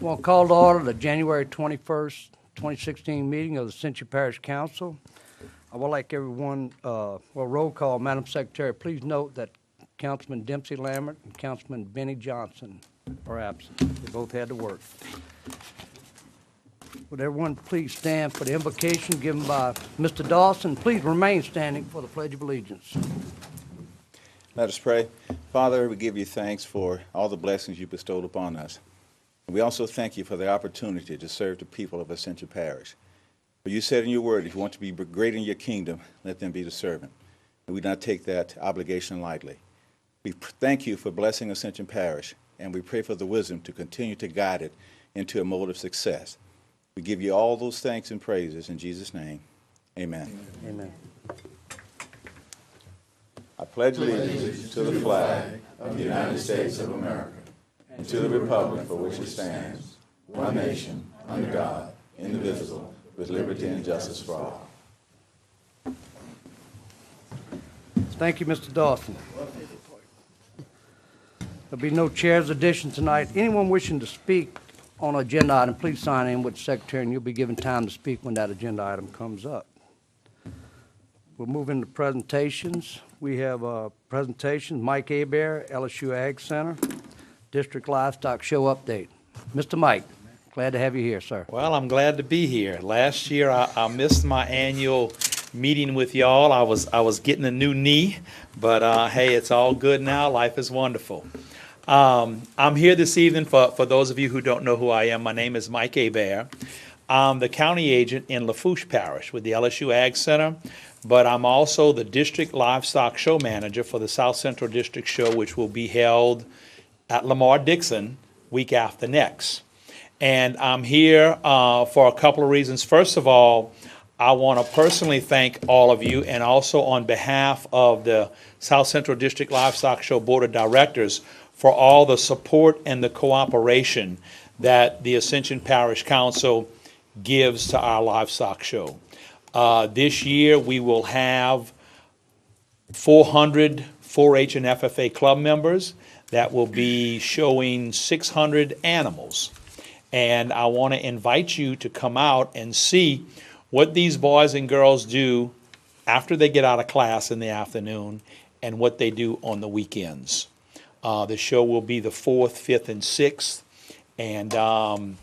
We'll call to order the January 21st, 2016 meeting of the Ascension Parish Council. I would like everyone, roll call. Madam Secretary, please note that Councilman Dempsey Lambert and Councilman Benny Johnson are absent. They both had to work. Would everyone please stand for the invocation given by Mr. Dawson? Please remain standing for the Pledge of Allegiance. Let us pray. Father, we give you thanks for all the blessings you bestowed upon us. We also thank you for the opportunity to serve the people of Ascension Parish. For you said in your word, if you want to be great in your kingdom, let them be the servant. And we do not take that obligation lightly. We thank you for blessing Ascension Parish, and we pray for the wisdom to continue to guide it into a mode of success. We give you all those thanks and praises in Jesus' name. Amen. Amen. I pledge allegiance to the flag of the United States of America and to the republic for which it stands, one nation, under God, indivisible, with liberty and justice for all. Thank you, Mr. Dawson. There'll be no chair's addition tonight. Anyone wishing to speak on an agenda item, please sign in with the secretary, and you'll be given time to speak when that agenda item comes up. We'll move into presentations. We have a presentation, Mike Hebert, LSU Ag Center, District Livestock Show Update. Mr. Mike, glad to have you here, sir. Well, I'm glad to be here. Last year, I missed my annual meeting with y'all. I was getting a new knee, but hey, it's all good now. Life is wonderful. I'm here this evening for those of you who don't know who I am. My name is Mike Hebert. I'm the county agent in Lafourche Parish with the LSU Ag Center, but I'm also the District Livestock Show Manager for the South Central District Show, which will be held at Lamar-Dixon week after next. And I'm here for a couple of reasons. First of all, I want to personally thank all of you, and also on behalf of the South Central District Livestock Show Board of Directors, for all the support and the cooperation that the Ascension Parish Council gives to our livestock show. This year we will have 400 4-H and FFA club members that will be showing 600 animals. And I want to invite you to come out and see what these boys and girls do after they get out of class in the afternoon and what they do on the weekends. The show will be the 4th, 5th, and 6th, and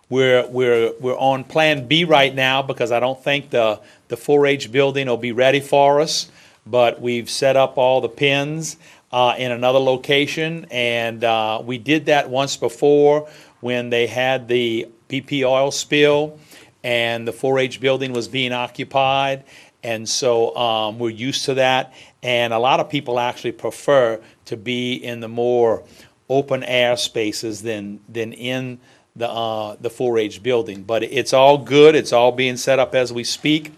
we're on Plan B right now because I don't think the 4-H building will be ready for us. But we've set up all the pens in another location, and we did that once before when they had the BP oil spill, and the 4-H building was being occupied, and so we're used to that. And a lot of people actually prefer to be in the more open air spaces than in the 4-H building. But it's all good. It's all being set up as we speak.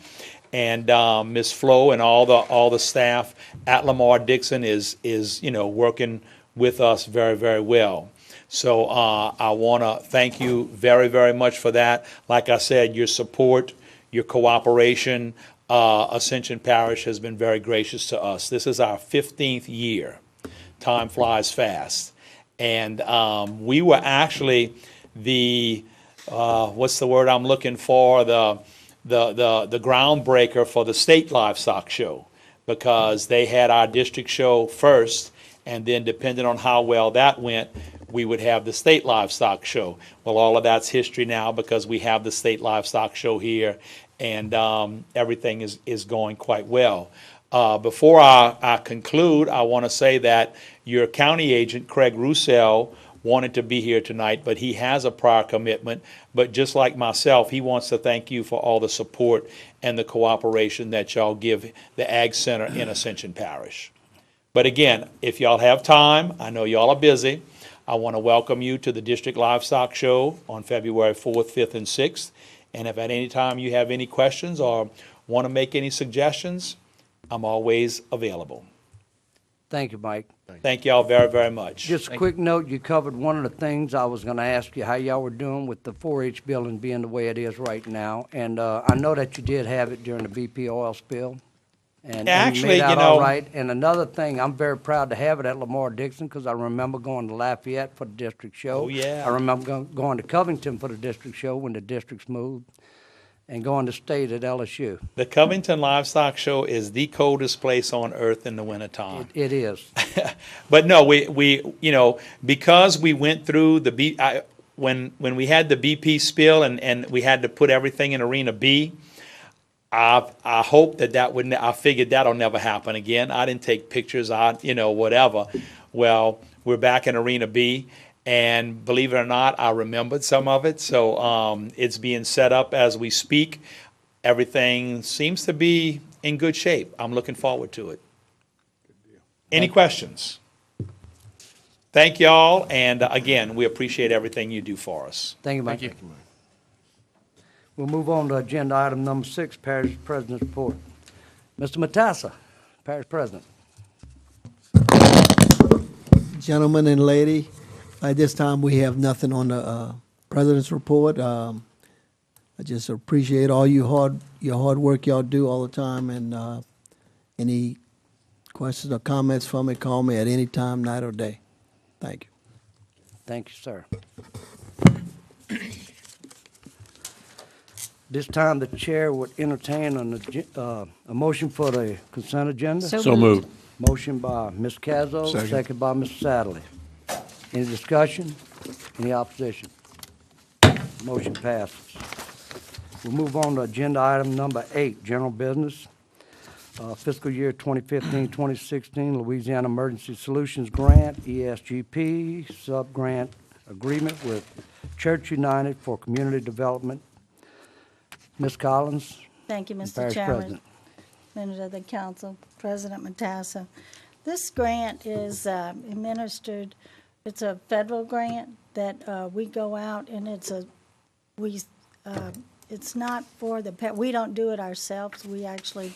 And Ms. Flo and all the staff at Lamar-Dixon is working with us very, very well. So I want to thank you very, very much for that. Like I said, your support, your cooperation. Ascension Parish has been very gracious to us. This is our 15th year. Time flies fast. And we were actually the, what's the word I'm looking for, the groundbreaker for the state livestock show, because they had our district show first, and then depending on how well that went, we would have the state livestock show. Well, all of that's history now because we have the state livestock show here, and everything is going quite well. Before I conclude, I want to say that your county agent, Craig Roussel, wanted to be here tonight, but he has a prior commitment. But just like myself, he wants to thank you for all the support and the cooperation that y'all give the Ag Center in Ascension Parish. But again, if y'all have time, I know y'all are busy, I want to welcome you to the District Livestock Show on February 4th, 5th, and 6th. And if at any time you have any questions or want to make any suggestions, I'm always available. Thank you, Mike. Thank y'all very, very much. Just a quick note, you covered one of the things I was going to ask you, how y'all were doing with the 4-H building being the way it is right now. And I know that you did have it during the BP oil spill. And Actually, you made out you all know- right. And another thing, I'm very proud to have it at Lamar Dixon because I remember going to Lafayette for the district show. Oh, yeah. I remember going to Covington for the district show when the districts moved, and going to state at LSU. The Covington Livestock Show is the coldest place on earth in the wintertime. It is. But no, we because we went through when we had the BP spill and we had to put everything in Arena B, I hope I figured that'll never happen again. I didn't take pictures, whatever. Well, we're back in Arena B, and believe it or not, I remembered some of it. So it's being set up as we speak. Everything seems to be in good shape. I'm looking forward to it. Any questions? Thank y'all, and again, we appreciate everything you do for us. Thank you, Mike. We'll move on to agenda item number 6, Parish President's Report. Mr. Matassa, Parish President. Gentlemen and lady, at this time, we have nothing on the President's Report. I just appreciate all your hard work y'all do all the time, and any questions or comments from me, call me at any time, night or day. Thank you. Thank you, sir. This time, the chair would entertain a motion for the consent agenda. So moved. Motion by Ms. Cazzo, second by Mr. Satterley. Any discussion? Any opposition? Motion passes. We'll move on to agenda item number 8, general business. Fiscal year 2015-2016 Louisiana Emergency Solutions Grant, ESGP, sub-grant agreement with Church United for Community Development. Ms. Collins. Thank you, and Mr. Parish Chairman, President. members of the council, President Matassa. This grant is administered, it's a federal grant that we go out, and it's not for we don't do it ourselves. We actually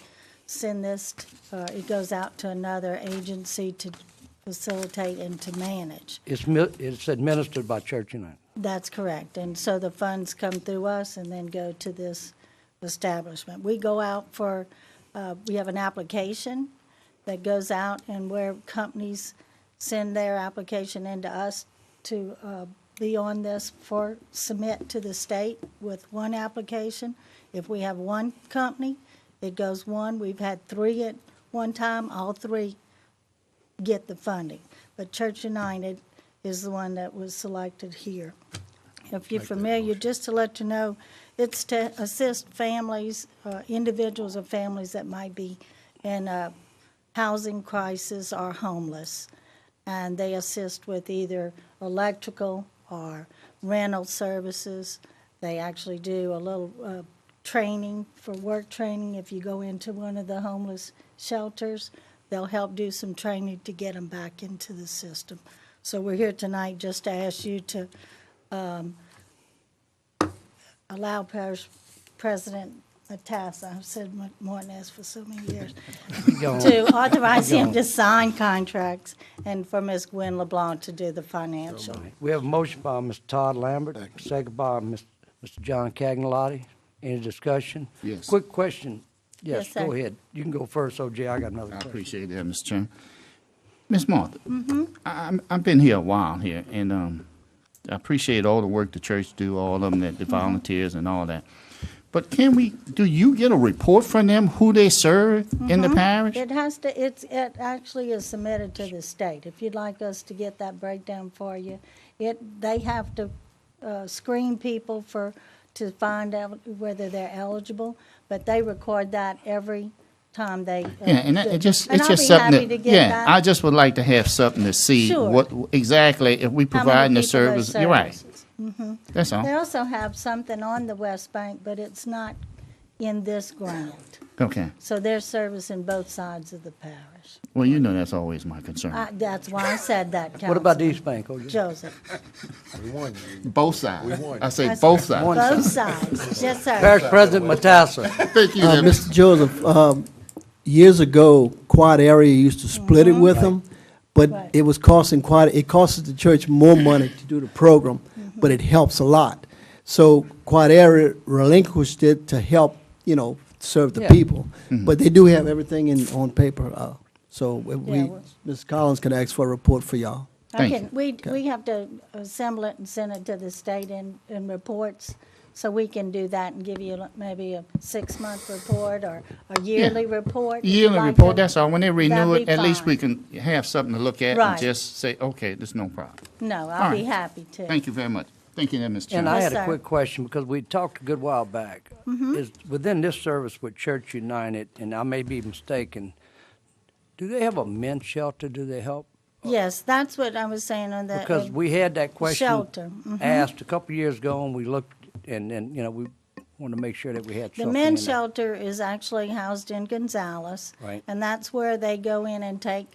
send this, it goes out to another agency to facilitate and to manage. It's administered by Church United. That's correct. And so the funds come through us and then go to this establishment. We go out for, we have an application that goes out, and where companies send their application into us to be on this for submit to the state with one application. If we have one company, it goes one. We've had 3 at one time. All 3 get the funding. But Church United is the one that was selected here. If you're familiar, just to let you know, it's to assist families, individuals or families that might be in a housing crisis or homeless. And they assist with either electrical or rental services. They actually do a little training, for work training. If you go into one of the homeless shelters, they'll help do some training to get them back into the system. So we're here tonight just to ask you to allow Parish President Matassa, I've said more than this for so many years, to authorize him to sign contracts and for Ms. Gwen LeBlanc to do the financial. We have a motion by Mr. Todd Lambert, second by Mr. John Cagnolotti. Any discussion? Yes. Quick question. Yes, Yes, sir. go ahead. You can go first, OJ. I got another I question. appreciate that, Mr. Chairman. Ms. Martha, I've been here a while here, and I appreciate all the work the church do, all of them, the volunteers and all that. But do you get a report from them who they serve in the parish? It has to, it actually is submitted to the state. If you'd like us to get that breakdown for you, they have to screen people to find out whether they're eligible, but they record that every time they. Yeah, and it's just I'll be something happy that, to get yeah, that. I just would like to have something to see Sure. what exactly, if we How many providing the people they're service. You're right. services. That's all. They also have something on the West Bank, but it's not in this grant. Okay. So they're servicing both sides of the parish. Well, you know that's always my concern. That's why I said that, Councilman. What about East Bank, OJ? Joseph? Both sides. I say both sides. Both sides. Yes, sir. Parish President Matassa. Thank you. Mr. Joseph, years ago, Quad Area used to split it with them, but Right. it was it costs the church more money to do the program, but it helps a lot. So Quad Area relinquished it to help, serve the Yeah. people. But they do have everything on paper. So if Yeah, we, well- Ms. Collins could ask for a report for y'all. Thank Okay, we have to assemble it and send it to the state in reports, so we can do that and give you maybe a 6-month report or a yearly report. if you'd Yearly like report, to. that's all. When they renew That'd it, be at least we fine. can have something to look at and Right. just say, okay, there's no problem. No, All I'll be right. happy to. Thank you very much. Thank you, Ms. And Chairman. I Yes, had a sir. quick question, because we talked a good while back. Is within this service with Church United, and I may be mistaken, do they have a men's shelter? Do they help? Yes, that's what I was saying on the. Because we had that question Shelter, asked a couple years ago, and we looked, and we wanted to make sure that we had The something men's in there. shelter is actually housed in Gonzales. Right. And that's where they go in and take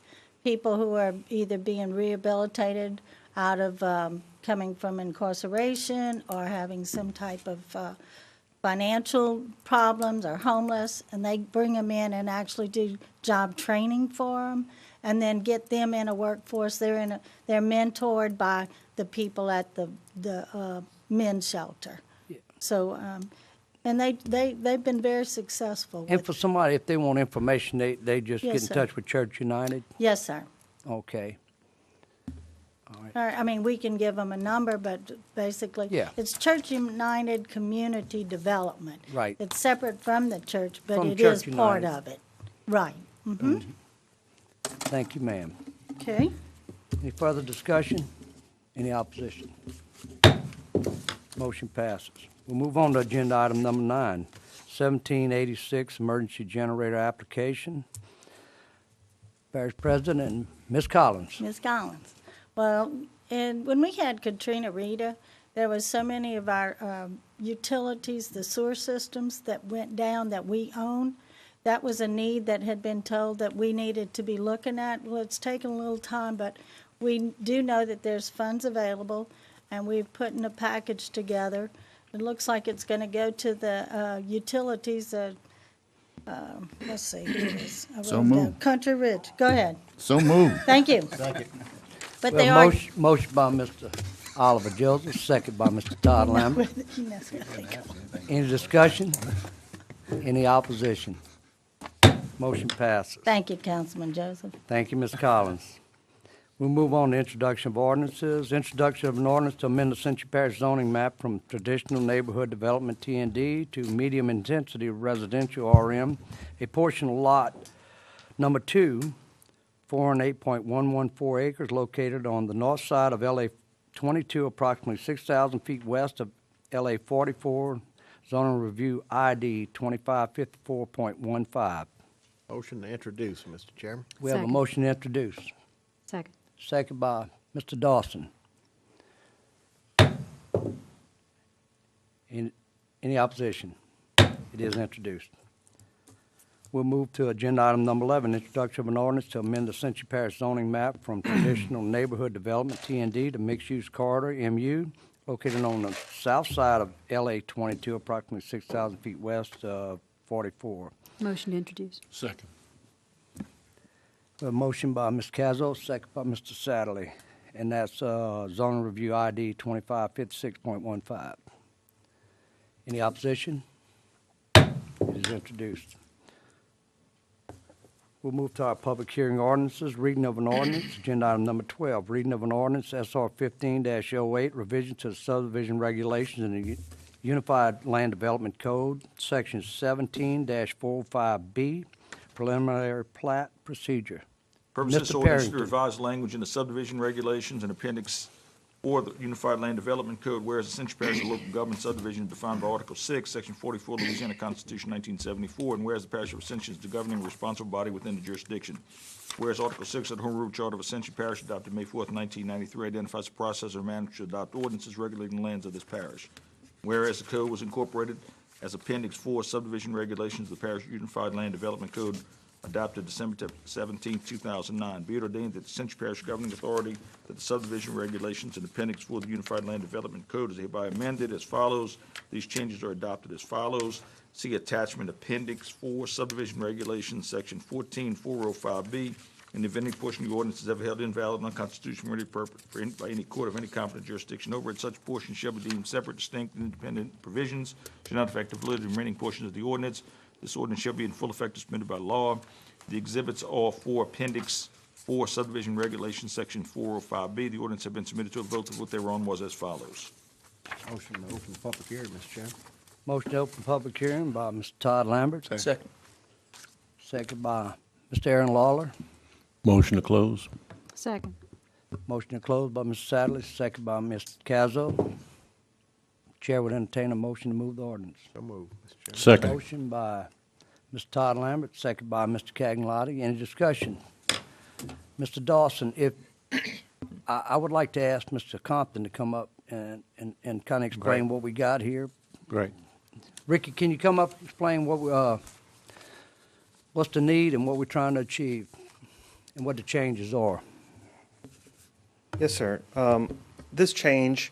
people who are either being rehabilitated out of coming from incarceration or having some type of financial problems or homeless, and they bring them in and actually do job training for them, and then get them in a workforce. They're mentored by the people at the men's shelter. So, and they've been very successful. And with- for somebody, if they want information, they just Yes, get in sir. touch with Church United? Yes, sir. Okay. Or, I mean, we can give them a number, but basically, Yeah. it's Church United Community Development. Right. It's separate from the church, but From it is Church part United. of it. Right. Thank you, ma'am. Okay. Any further discussion? Any opposition? Motion passes. We'll move on to agenda item number 9, 1786 emergency generator application. Parish President and Ms. Collins. Ms. Collins. Well, and when we had Katrina Rita, there was so many of our utilities, the sewer systems that went down that we own. That was a need that had been told that we needed to be looking at. Well, it's taken a little time, but we do know that there's funds available, and we've put in a package together. It looks like it's going to go to the utilities. Let's see. Here it is. I So wrote it down. moved. Country Ridge. Go ahead. So moved. Thank you. But they Well, are. motion by Mr. Oliver Joseph, second by Mr. Todd Lambert. Any discussion? Any opposition? Motion passes. Thank you, Councilman Joseph. Thank you, Ms. Collins. We'll move on to introduction of ordinances. Introduction of an ordinance to amend the Ascension Parish zoning map from traditional neighborhood development TND to medium intensity residential RM. A portion of lot number 2, 408.114 acres located on the north side of LA 22, approximately 6,000 feet west of LA 44, zoning review ID 2554.15. Motion to introduce, Mr. Chairman. We have a Second. motion to introduce. Second. Second by Mr. Dawson. Any opposition? It is introduced. We'll move to agenda item number 11, introduction of an ordinance to amend the Ascension Parish zoning map from traditional neighborhood development, TND, to mixed-use corridor, MU, located on the south side of LA 22, approximately 6,000 feet west of 44. Motion to introduce. Second. A motion by Ms. Cazzo, second by Mr. Satterley, and that's zoning review ID 2556.15. Any opposition? It is introduced. We'll move to our public hearing ordinances. Reading of an ordinance, agenda item number 12. Reading of an ordinance, SR 15-08, revision to the subdivision regulations in the Unified Land Development Code, section 17-45B, preliminary plat procedure. Purpose of this Mr. ordinance is to Parrington. revise language in the subdivision regulations and appendix or the Unified Land Development Code, whereas Ascension Parish is a local government subdivision defined by Article 6, Section 44, Louisiana Constitution 1974, and whereas the Parish of Ascension is the governing responsible body within the jurisdiction. Whereas Article 6 of the Home Rule Charter of Ascension Parish adopted May 4th, 1993, identifies the process or manner to adopt ordinances regulating the lands of this parish. Whereas the code was incorporated as Appendix 4 subdivision regulations of the Parish Unified Land Development Code adopted December 17, 2009. Be it ordained that the Ascension Parish governing authority that the subdivision regulations in Appendix 4 of the Unified Land Development Code is hereby amended as follows. These changes are adopted as follows. See attachment Appendix 4 subdivision regulations, Section 14405B. And if any portion of the ordinance is ever held invalid and unconstitutional by any court of any competent jurisdiction over it, such portion shall be deemed separate, distinct, and independent provisions, shall not affect the validity of remaining portions of the ordinance. This ordinance shall be in full effect as permitted by law. The exhibits are for Appendix 4 Subdivision Regulations, Section 405B. The ordinance have been submitted to a vote. The vote thereon was as follows. Motion to open the public hearing, Mr. Chairman. Motion to open public hearing by Mr. Todd Lambert. Second. Second by Mr. Aaron Lawler. Motion to close. Second. Motion to close by Mr. Sadler, second by Mr. Cazzo. Chair would entertain a motion to move the ordinance. So moved, Mr. Chairman. Second. Motion by Mr. Todd Lambert, second by Mr. Cagnotti. Any discussion? Mr. Dawson, if, I would like to ask Mr. Compton to come up and kind of explain what we got here. Great. Ricky, can you come up and explain what we, what's the need and what we're trying to achieve and what the changes are? Yes, sir. This change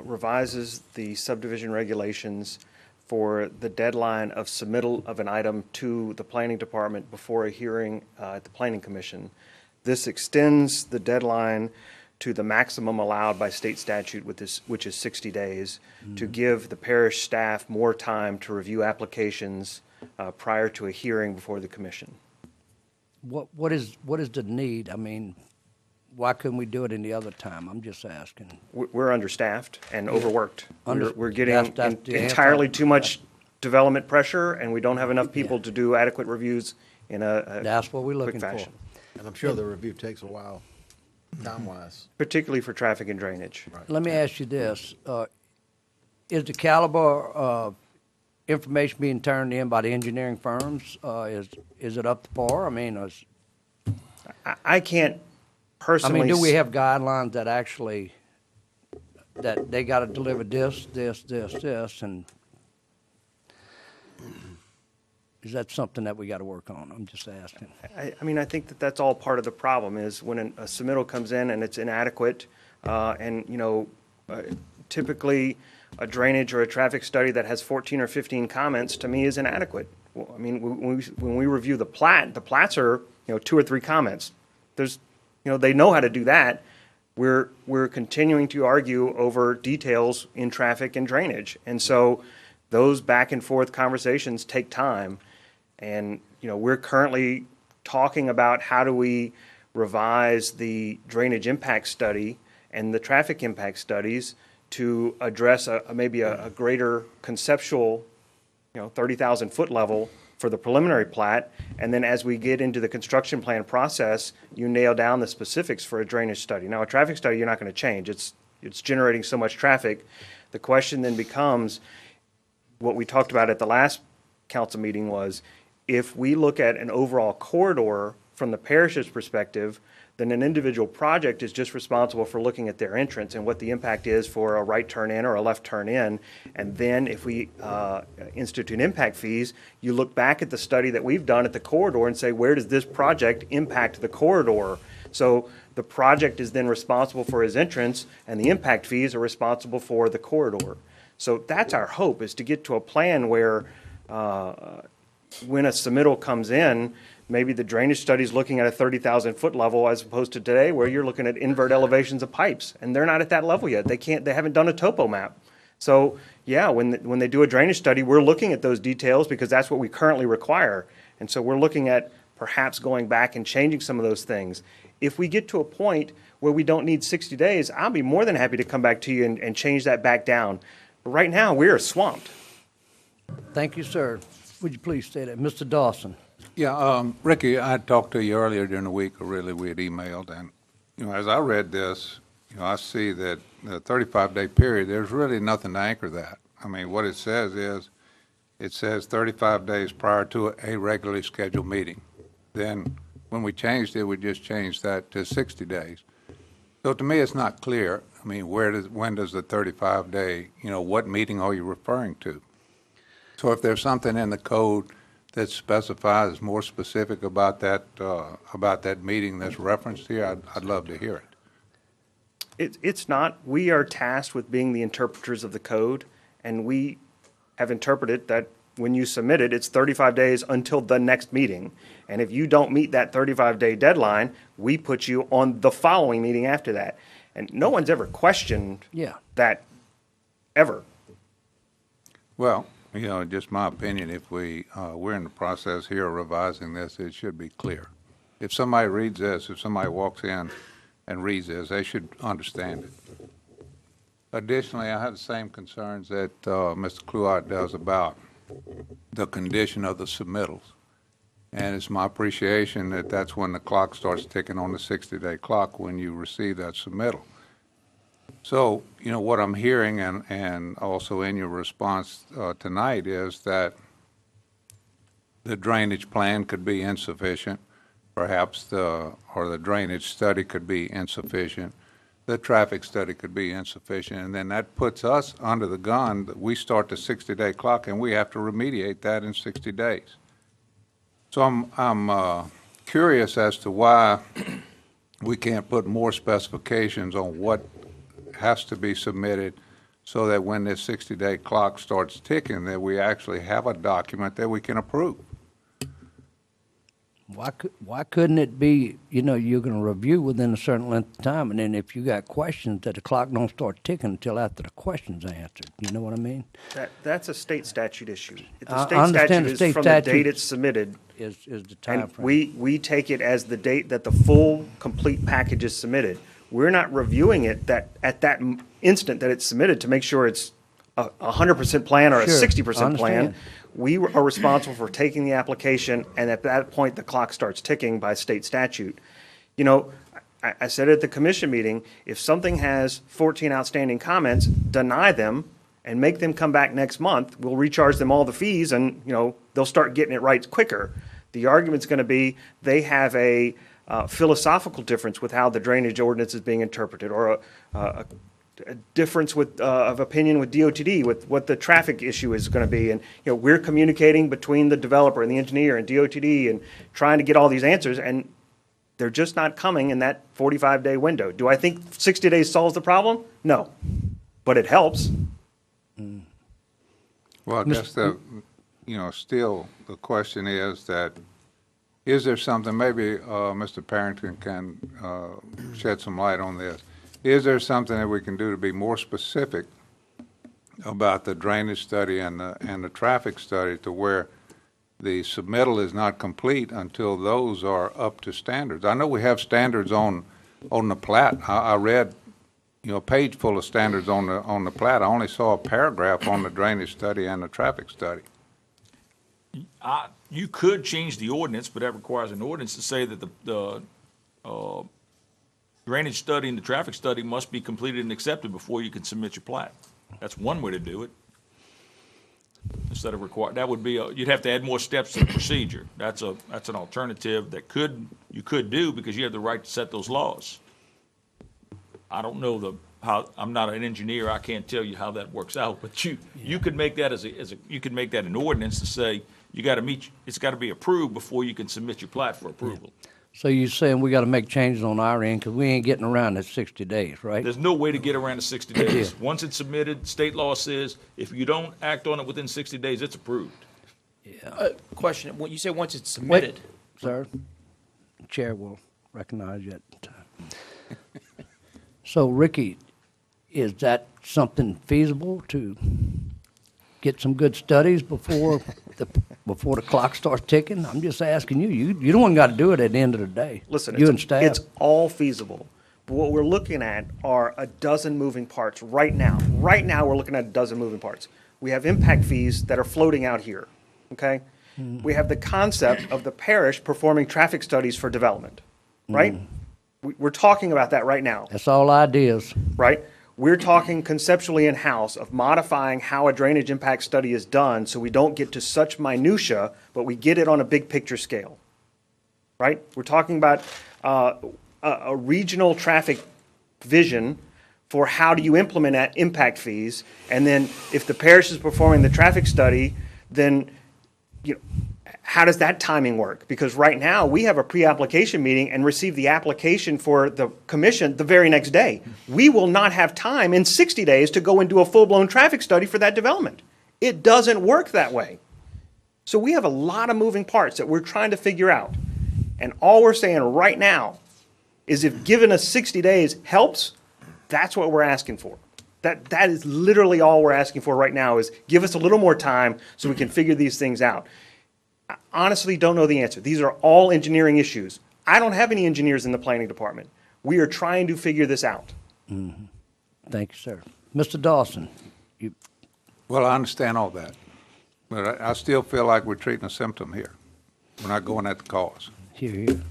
revises the subdivision regulations for the deadline of submittal of an item to the planning department before a hearing at the planning commission. This extends the deadline to the maximum allowed by state statute, which is 60 days, to give the parish staff more time to review applications prior to a hearing before the commission. What is the need? I mean, why couldn't we do it any other time? I'm just asking. We're understaffed and overworked. We're getting That's the answer. entirely too much development pressure, and we don't have enough people to do adequate reviews in a That's what we're quick looking for. fashion, And I'm sure the review takes a while, time-wise. particularly for traffic and drainage. Let me ask you this. Is the caliber of information being turned in by the engineering firms, is it up to par? I mean, I can't personally. do we have guidelines that actually, that they got to deliver this, and is that something that we got to work on? I'm just asking. I think that that's all part of the problem, is when a submittal comes in and it's inadequate, and, typically a drainage or a traffic study that has 14 or 15 comments, to me, is inadequate. Well, when we review the plats are, 2 or 3 comments. There's, they know how to do that. We're continuing to argue over details in traffic and drainage. And so those back and forth conversations take time. And, we're currently talking about how do we revise the drainage impact study and the traffic impact studies to address maybe a greater conceptual, 30,000 foot level for the preliminary plat. And then as we get into the construction plan process, you nail down the specifics for a drainage study. Now, a traffic study, you're not going to change. It's generating so much traffic. The question then becomes, what we talked about at the last council meeting was, if we look at an overall corridor from the parish's perspective, then an individual project is just responsible for looking at their entrance and what the impact is for a right turn in or a left turn in. And then if we institute impact fees, you look back at the study that we've done at the corridor and say, where does this project impact the corridor? So the project is then responsible for his entrance, and the impact fees are responsible for the corridor. So that's our hope, is to get to a plan where when a submittal comes in, maybe the drainage study is looking at a 30,000 foot level as opposed to today where you're looking at invert elevations of pipes, and they're not at that level yet. They haven't done a topo map. So yeah, when they do a drainage study, we're looking at those details because that's what we currently require. And so we're looking at perhaps going back and changing some of those things. If we get to a point where we don't need 60 days, I'll be more than happy to come back to you and change that back down. But right now, we are swamped. Thank you, sir. Would you please say that? Mr. Dawson? Yeah, Ricky, I talked to you earlier during the week, or really we had emailed, and, as I read this, I see that the 35-day period, there's really nothing to anchor that. I mean, what it says is, it says 35 days prior to a regularly scheduled meeting. Then, when we changed it, we just changed that to 60 days. So to me, it's not clear. I mean, when does the 35-day, what meeting are you referring to? So if there's something in the code that specifies more specific about that meeting that's referenced here, I'd love to hear it. It's not. We are tasked with being the interpreters of the code, and we have interpreted that when you submit it, it's 35 days until the next meeting. And if you don't meet that 35-day deadline, we put you on the following meeting after that. And no one's ever questioned that, ever. Well, just my opinion, if we're in the process here of revising this, it should be clear. If somebody reads this, if somebody walks in and reads this, they should understand it. Additionally, I have the same concerns that Mr. Cluart does about the condition of the submittals. And it's my appreciation that that's when the clock starts ticking on the 60-day clock when you receive that submittal. So, what I'm hearing and also in your response tonight is that the drainage plan could be insufficient, perhaps the drainage study could be insufficient, the traffic study could be insufficient, and then that puts us under the gun that we start the 60-day clock and we have to remediate that in 60 days. So I'm curious as to why we can't put more specifications on what has to be submitted so that when this 60-day clock starts ticking, that we actually have a document that we can approve. Why couldn't it be, you're going to review within a certain length of time, and then if you got questions, that the clock don't start ticking until after the question's answered? You know what I mean? That's a state statute issue. If I the state understand statute the state is from the statute date it's submitted, Is the time and frame. we take it as the date that the full, complete package is submitted. We're not reviewing it at that instant that it's submitted to make sure it's a 100% plan or a Sure, 60% I plan. understand. We are responsible for taking the application, and at that point, the clock starts ticking by state statute. I said at the commission meeting, if something has 14 outstanding comments, deny them and make them come back next month. We'll recharge them all the fees, and, they'll start getting it right quicker. The argument's going to be they have a philosophical difference with how the drainage ordinance is being interpreted, or a difference of opinion with DOTD, with what the traffic issue is going to be. And, we're communicating between the developer and the engineer and DOTD and trying to get all these answers, and they're just not coming in that 45-day window. Do I think 60 days solves the problem? No, but it helps. Well, I guess still the question is that, is there something, maybe Mr. Parrington can shed some light on this. Is there something that we can do to be more specific about the drainage study and the traffic study, to where the submittal is not complete until those are up to standards? I know we have standards on the plat. I read, a page full of standards on the plat. I only saw a paragraph on the drainage study and the traffic study. You could change the ordinance, but that requires an ordinance to say that the drainage study and the traffic study must be completed and accepted before you can submit your plat. That's one way to do it. Instead of that would be, you'd have to add more steps to the procedure. That's an alternative that you could do, because you have the right to set those laws. I don't know I'm not an engineer, I can't tell you how that works out, but you could make that you could make that an ordinance to say it's got to be approved before you can submit your plat for approval. So you're saying we got to make changes on our end because we ain't getting around that 60 days, right? There's no way to get around the 60 days. Once it's submitted, state law says if you don't act on it within 60 days, it's approved. Question, when you say once it's submitted. Wait, sir, the chair will recognize you at the time. So, Ricky, is that something feasible to get some good studies before the clock starts ticking? I'm just asking you. You don't got to do it at the end of the day. Listen, you and staff. it's all feasible. But what we're looking at are a dozen moving parts right now. Right now, we're looking at a dozen moving parts. We have impact fees that are floating out here, okay? We have the concept of the parish performing traffic studies for development, right? We're talking about that right now. That's all ideas. Right? We're talking conceptually in-house of modifying how a drainage impact study is done so we don't get to such minutia, but we get it on a big picture scale. Right? We're talking about a regional traffic vision for how do you implement that impact fees, and then if the parish is performing the traffic study, then how does that timing work? Because right now, we have a pre-application meeting and receive the application for the commission the very next day. We will not have time in 60 days to go and do a full-blown traffic study for that development. It doesn't work that way. So we have a lot of moving parts that we're trying to figure out. And all we're saying right now is if giving us 60 days helps, that's what we're asking for. That is literally all we're asking for right now is give us a little more time so we can figure these things out. I honestly don't know the answer. These are all engineering issues. I don't have any engineers in the planning department. We are trying to figure this out. Thank you, sir. Mr. Dawson, you, Well, I understand all that, but I still feel like we're treating a symptom here. We're not going at the cause. here.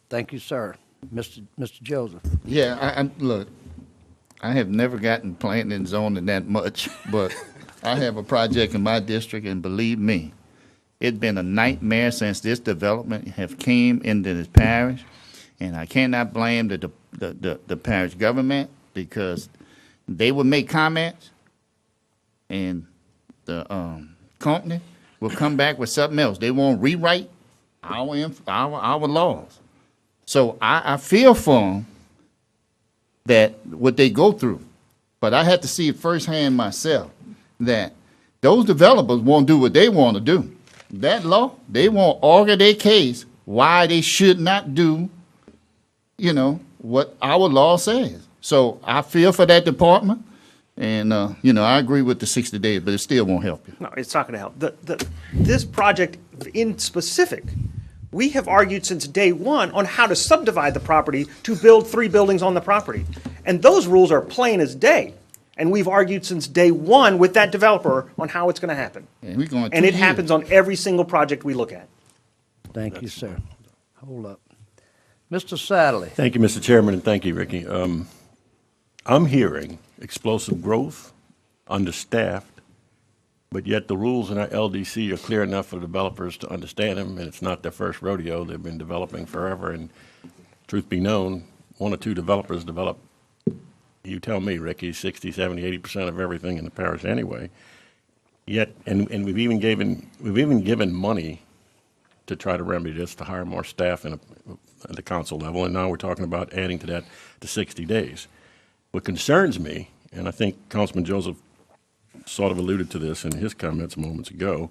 Thank you, sir. Mr. Joseph. Yeah, look, I have never gotten planning and zoning that much, but I have a project in my district, and believe me, it's been a nightmare since this development have came into this parish, and I cannot blame the parish government because they would make comments, and the company will come back with something else. They won't rewrite our laws. So I feel for them that what they go through, but I had to see it firsthand myself that those developers won't do what they want to do. That law, they won't argue their case why they should not do, what our law says. So I feel for that department, and I agree with the 60 days, but it still won't help you. No, it's not going to help. This project in specific, we have argued since day one on how to subdivide the property to build 3 buildings on the property. And those rules are plain as day. And we've argued since day one with that developer on how it's going to happen. And we're going And it happens on every single project we look at. Thank you, sir. Hold up. Mr. Sadley. Thank you, Mr. Chairman, and thank you, Ricky. I'm hearing explosive growth, understaffed, but yet the rules in our LDC are clear enough for developers to understand them, and it's not their first rodeo. They've been developing forever, and truth be known, 1 or 2 developers develop, you tell me, Ricky, 60, 70, 80% of everything in the parish anyway. Yet, and we've even given money to try to remedy this, to hire more staff at the council level, and now we're talking about adding to that to 60 days. What concerns me, and I think Councilman Joseph sort of alluded to this in his comments moments ago,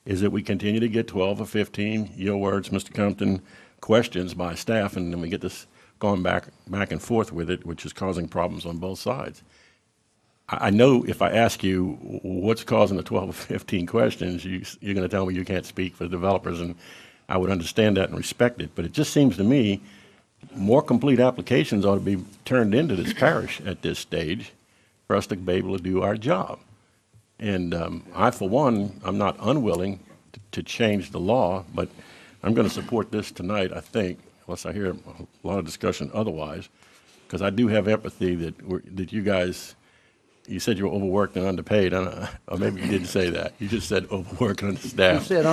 is that we continue to get 12 or 15, your words, Mr. Compton, questions by staff, and then we get this going back and forth with it, which is causing problems on both sides. I know if I ask you what's causing the 12 or 15 questions, you're going to tell me you can't speak for the developers, and I would understand that and respect it. But it just seems to me more complete applications ought to be turned into this parish at this stage for us to be able to do our job. And I, for one, I'm not unwilling to change the law, but I'm going to support this tonight, I think, unless I hear a lot of discussion otherwise, because I do have empathy that you guys, you said you were overworked and underpaid, or maybe you didn't say that. You just said overworked and understaffed. You said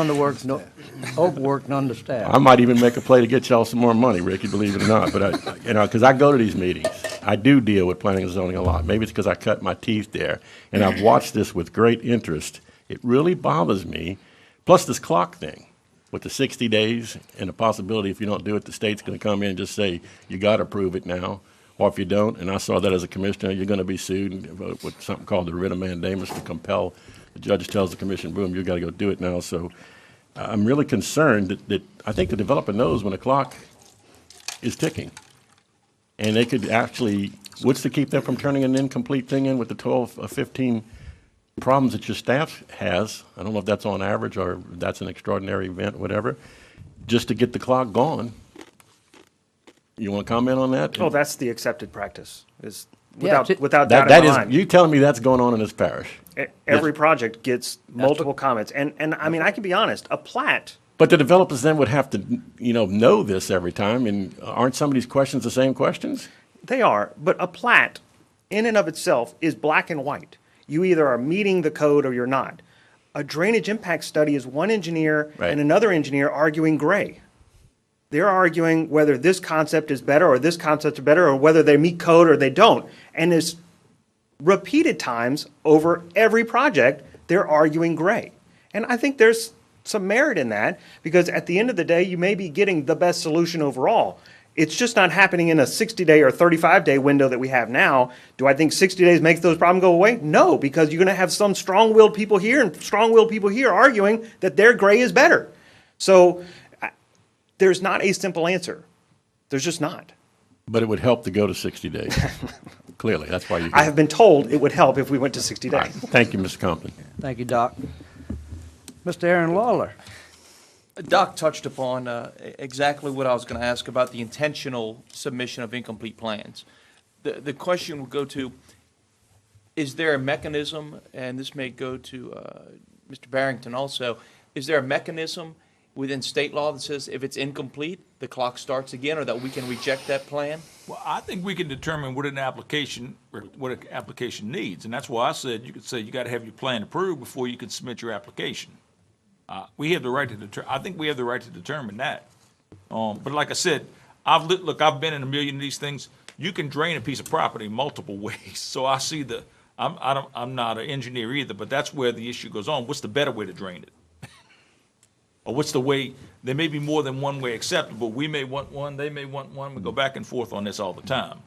overworked and understaffed. I might even make a play to get y'all some more money, Ricky, believe it or not. But because I go to these meetings, I do deal with planning and zoning a lot. Maybe it's because I cut my teeth there, and I've watched this with great interest. It really bothers me. Plus this clock thing with the 60 days and the possibility if you don't do it, the state's going to come in and just say, you got to approve it now. Or if you don't, and I saw that as a commissioner, you're going to be sued with something called the writ of mandamus to compel. The judge tells the commission, boom, you got to go do it now. So I'm really concerned that I think the developer knows when the clock is ticking. And they could actually, what's to keep them from turning an incomplete thing in with the 12 or 15 problems that your staff has? I don't know if that's on average or if that's an extraordinary event, whatever, just to get the clock going. You want to comment on that? Oh, that's the accepted practice, is Yeah, without doubt in my mind. You telling me that's going on in this parish? Every project gets multiple comments. And I mean, I can be honest, a plat, But the developers then would have to, know this every time, and aren't some of these questions the same questions? they are, but a plat in and of itself is black and white. You either are meeting the code or you're not. A drainage impact study is one engineer Right. and another engineer arguing gray. They're arguing whether this concept is better or this concept is better or whether they meet code or they don't. And it's repeated times over every project, they're arguing gray. And I think there's some merit in that because at the end of the day, you may be getting the best solution overall. It's just not happening in a 60-day or 35-day window that we have now. Do I think 60 days makes those problems go away? No, because you're going to have some strong-willed people here and strong-willed people here arguing that their gray is better. So there's not a simple answer. There's just not. But it would help to go to 60 days. clearly. That's why you. I have been told it would help if we went to 60 All right. days. Thank you, Mr. Compton. Thank you, Doc. Mr. Aaron Lawler. Doc touched upon exactly what I was going to ask about the intentional submission of incomplete plans. The question would go to, is there a mechanism, and this may go to Mr. Barrington also, is there a mechanism within state law that says if it's incomplete, the clock starts again, or that we can reject that plan? Well, I think we can determine what an application needs, and that's why I said you could say you got to have your plan approved before you can submit your application. We have the right to I think we have the right to determine that. But like I said, I've been in a million of these things. You can drain a piece of property multiple ways. So I see I'm not an engineer either, but that's where the issue goes on. What's the better way to drain it? Or what's the way? There may be more than one way acceptable. We may want one, they may want one. We go back and forth on this all the time.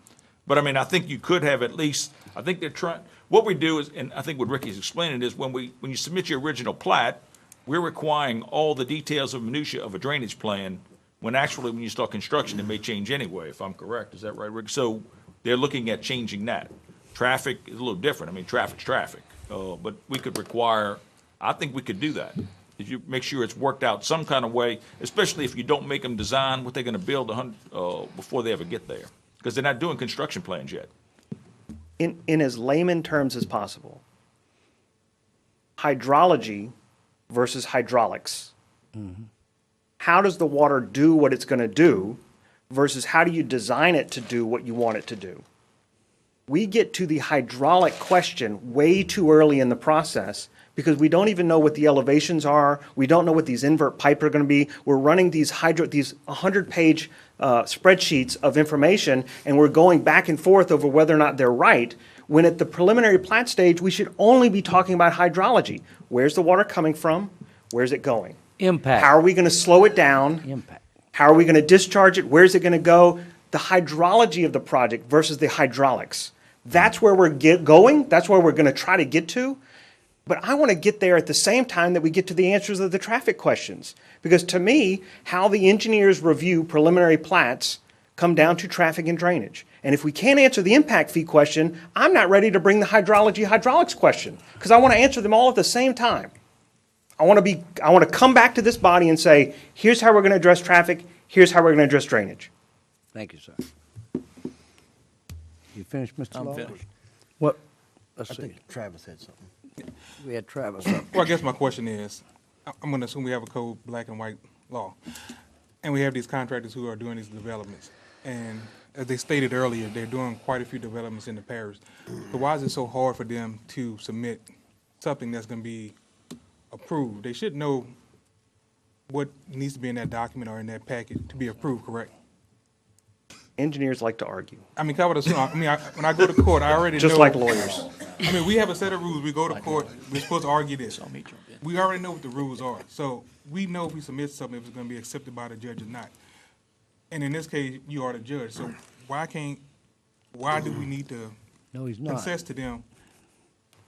But I mean, I think you could have at least, I think they're trying, what we do is, and I think what Ricky's explaining is when you submit your original plat, we're requiring all the details of minutia of a drainage plan, when actually when you start construction, it may change anyway, if I'm correct. Is that right, Rick? So they're looking at changing that. Traffic is a little different. I mean, traffic's traffic. But we could require, I think we could do that. If you make sure it's worked out some kind of way, especially if you don't make them design what they're going to build before they ever get there. Because they're not doing construction plans yet. In as layman terms as possible, hydrology versus hydraulics. How does the water do what it's going to do versus how do you design it to do what you want it to do? We get to the hydraulic question way too early in the process because we don't even know what the elevations are. We don't know what these invert pipe are going to be. We're running these 100-page spreadsheets of information, and we're going back and forth over whether or not they're right, when at the preliminary plat stage, we should only be talking about hydrology. Where's the water coming from? Where's it going? Impact. How are we going to slow it down? Impact. How are we going to discharge it? Where's it going to go? The hydrology of the project versus the hydraulics. That's where we're going. That's where we're going to try to get to. But I want to get there at the same time that we get to the answers of the traffic questions. Because to me, how the engineers review preliminary plats come down to traffic and drainage. And if we can't answer the impact fee question, I'm not ready to bring the hydraulics question, because I want to answer them all at the same time. I want to come back to this body and say, here's how we're going to address traffic, here's how we're going to address drainage. Thank you, sir. You finished, Mr. I'm Lawler? finished. What? I Let's see. think Travis had something. We had Travis up. Well, I guess my question is, I'm going to assume we have a code, black and white law, and we have these contractors who are doing these developments. And as they stated earlier, they're doing quite a few developments in the parish. So why is it so hard for them to submit something that's going to be approved? They should know what needs to be in that document or in that packet to be approved, correct? Engineers like to argue. I mean, when I go to court, I already know. Just like lawyers. I mean, we have a set of rules. We go to court, we're supposed to argue this. We already know what the rules are. So we know if we submit something, if it's going to be accepted by the judge or not. And in this case, you are the judge. So why do we need to No, he's not. concess to them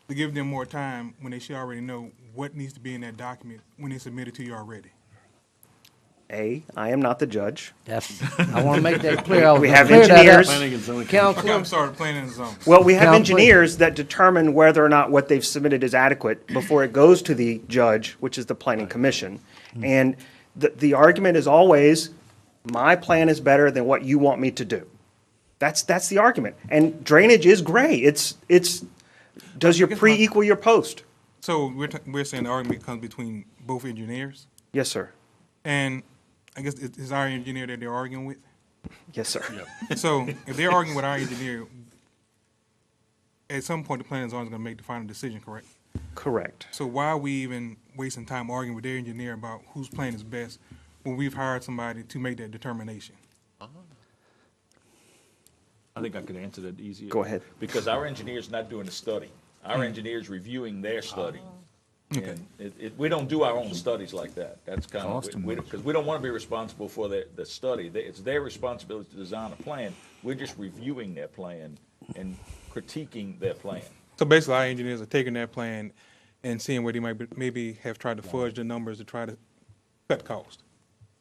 to give them more time when they should already know what needs to be in that document when they submit it to you already? I am not the judge. I want to make that clear. We have engineers. Okay, I'm sorry, planning and zoning. Well, we have Counsel. engineers that determine whether or not what they've submitted is adequate before it goes to the judge, which is the planning commission. And the argument is always, my plan is better than what you want me to do. That's the argument. And drainage is gray. It's does your pre equal your post? So we're saying the argument comes between both engineers? Yes, sir. And I guess is our engineer that they're arguing with? Yes, sir. So if they're arguing with our engineer, at some point the planning and zoning is going to make the final decision, correct? Correct. So why are we even wasting time arguing with their engineer about whose plan is best when we've hired somebody to make that determination? I think I could answer that easier. Go ahead. Because our engineer's not doing the study. Our engineer's reviewing their study. Okay. And we don't do our own studies like that. That's kind of, because we don't want to be responsible for the study. It's their responsibility to design a plan. We're just reviewing their plan and critiquing their plan. So basically, our engineers are taking that plan and seeing where they maybe have tried to fudge the numbers to try to cut cost.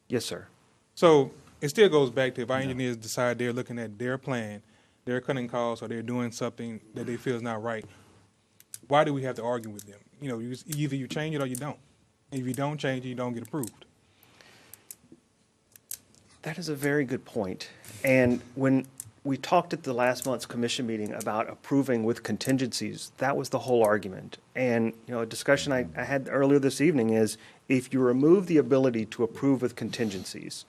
Yes, sir. So it still goes back to if our engineers decide they're looking at their plan, they're cutting costs or they're doing something that they feel is not right, why do we have to argue with them? You know, either you change it or you don't. And if you don't change it, you don't get approved. That is a very good point. And when we talked at the last month's commission meeting about approving with contingencies, that was the whole argument. And, you know, a discussion I had earlier this evening is if you remove the ability to approve with contingencies,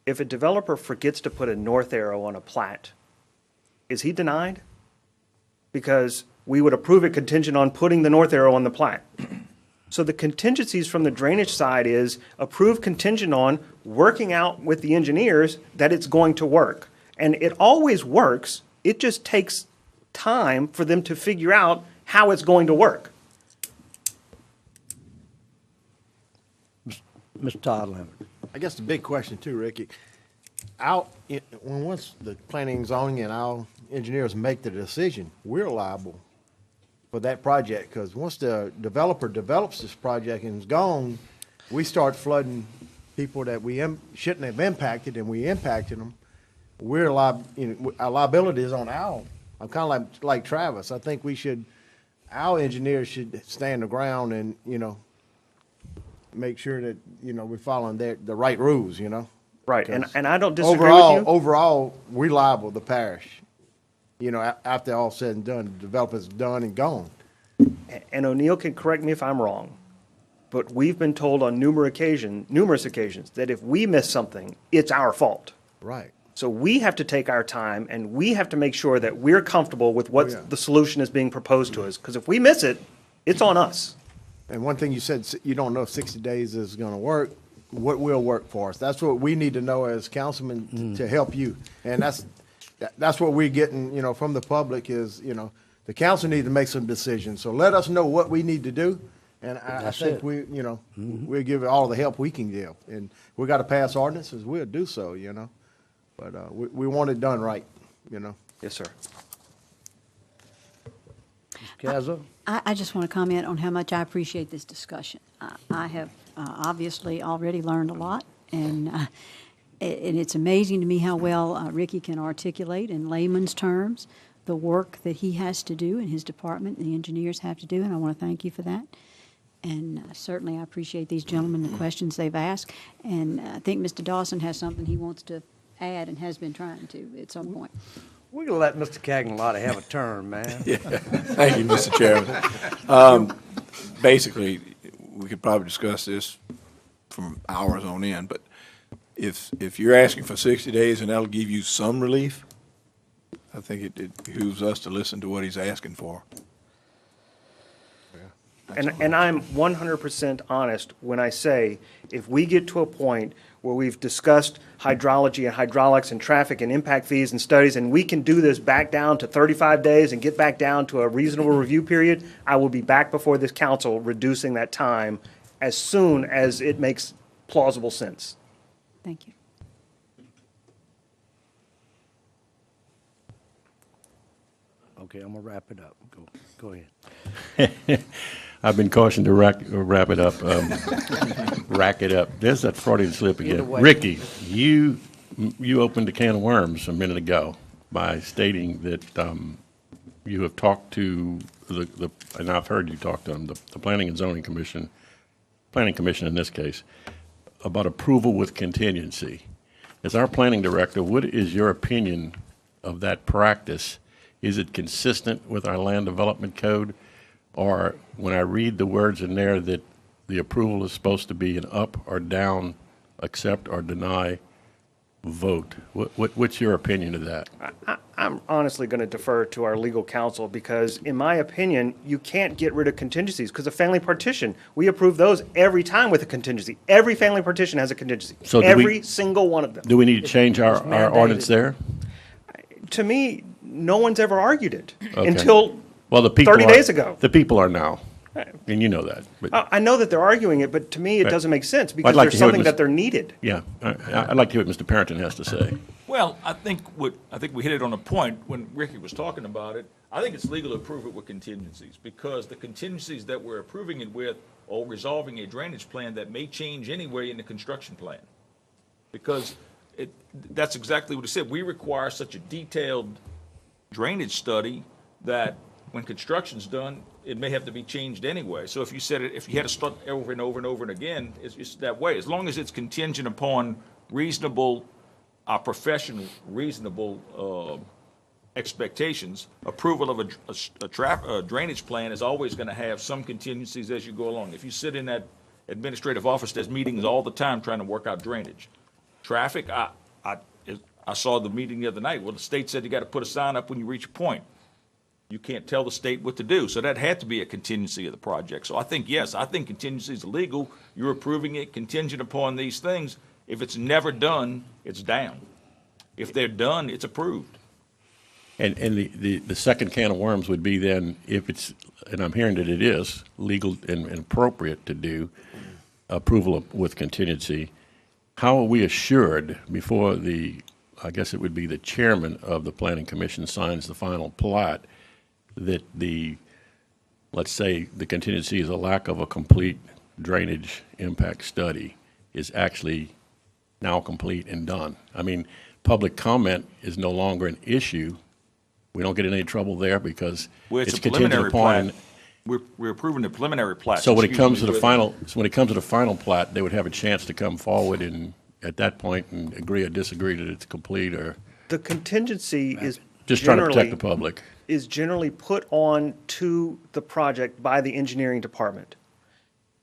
if a developer forgets to put a north arrow on a plat, is he denied? Because we would approve it contingent on putting the north arrow on the plat. So the contingencies from the drainage side is approved contingent on working out with the engineers that it's going to work. And it always works. It just takes time for them to figure out how it's going to work. Mr. Todd Lambert. I guess the big question too, Ricky, once the planning and zoning and our engineers make the decision, we're liable for that project, because once the developer develops this project and is gone, we start flooding people that we shouldn't have impacted, and we impacted them. We're our liability is on our. I'm kind of like Travis. I think our engineers should stand the ground and, you know, make sure that, you know, we're following the right rules, you know. Right, and I don't disagree with you. Overall, we're liable, the parish. You know, after all said and done, the developer's done and gone. And O'Neill can correct me if I'm wrong, but we've been told on numerous occasions that if we miss something, it's our fault. Right. So we have to take our time and we have to make sure that we're comfortable with what the solution is being proposed to us. Because if we miss it, it's on us. And one thing you said, you don't know if 60 days is going to work. What will work for us? That's what we need to know as councilmen to help you. And that's what we're getting, you know, from the public is, you know, the council needs to make some decisions. So let us know what we need to do. And I think we'll give it all the help we can give. And we got to pass ordinances, we'll do so, you know. But we want it done right, you know. Yes, sir. Cazzo? I just want to comment on how much I appreciate this discussion. I have obviously already learned a lot, and it's amazing to me how well Ricky can articulate in layman's terms the work that he has to do in his department and the engineers have to do, and I want to thank you for that. And certainly I appreciate these gentlemen, the questions they've asked. And I think Mr. Dawson has something he wants to add and has been trying to at some point. We're going to let Mr. Cagnalotti have a turn, man. Yeah. Thank you, Mr. Chairman. Basically, we could probably discuss this from hours on end, but if you're asking for 60 days and that'll give you some relief, I think it behooves us to listen to what he's asking for. And I'm 100% honest when I say if we get to a point where we've discussed hydrology and hydraulics and traffic and impact fees and studies, and we can do this back down to 35 days and get back down to a reasonable review period, I will be back before this council reducing that time as soon as it makes plausible sense. Thank you. Okay, I'm going to wrap it up. Go ahead. I've been cautioned to wrap it up, rack it up. There's that Freudian slip again. Ricky, you opened a can of worms a minute ago by stating that you have talked to and I've heard you talk to them, the Planning and Zoning Commission, Planning Commission in this case, about approval with contingency. As our planning director, what is your opinion of that practice? Is it consistent with our land development code? Or when I read the words in there that the approval is supposed to be an up or down, accept or deny vote, what's your opinion of that? I'm honestly going to defer to our legal counsel because, in my opinion, you can't get rid of contingencies because a family partition, we approve those every time with a contingency. Every family partition has a contingency. So every single one of them. Do we need to change our ordinance there? To me, no one's ever argued it until the people 30 days ago. The people are now, and you know that. But I know that they're arguing it, but to me it doesn't make sense because there's something that they're needed. Yeah, I'd like to hear what Mr. Parrington has to say. Well, I think we hit it on a point when Ricky was talking about it. I think it's legal to approve it with contingencies because the contingencies that we're approving it with are resolving a drainage plan that may change anyway in the construction plan. Because that's exactly what he said. We require such a detailed drainage study that when construction's done, it may have to be changed anyway. So if you said it, if you had to start over and over and over and again, it's that way. As long as it's contingent upon reasonable, professional, reasonable expectations, approval of a drainage plan is always going to have some contingencies as you go along. If you sit in that administrative office, there's meetings all the time trying to work out drainage. Traffic, I saw the meeting the other night. Well, the state said you got to put a sign up when you reach a point. You can't tell the state what to do. So that had to be a contingency of the project. So I think, yes, I think contingency is illegal. You're approving it contingent upon these things. If it's never done, it's down. If they're done, it's approved. And the second can of worms would be then, if it's, and I'm hearing that it is legal and appropriate to do approval with contingency, how are we assured before I guess it would be the chairman of the planning commission signs the final plat, that let's say the contingency is a lack of a complete drainage impact study is actually now complete and done? I mean, public comment is no longer an issue. We don't get in any trouble there because it's it's a contingent preliminary upon. plat. We're approving the preliminary plat. So when it comes to the final plat, they would have a chance to come forward and at that point and agree or disagree that it's complete, or The contingency is just trying to protect generally- the public. is generally put on to the project by the engineering department.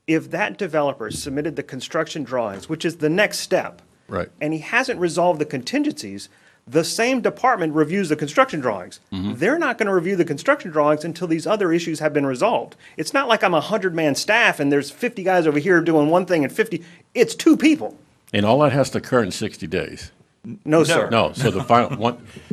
If that developer submitted the construction drawings, which is the next step, Right. and he hasn't resolved the contingencies, the same department reviews the construction drawings. They're not going to review the construction drawings until these other issues have been resolved. It's not like I'm a 100-man staff and there's 50 guys over here doing one thing and 50, it's 2 people. And all that has to occur in 60 days. No, sir. No, so the final,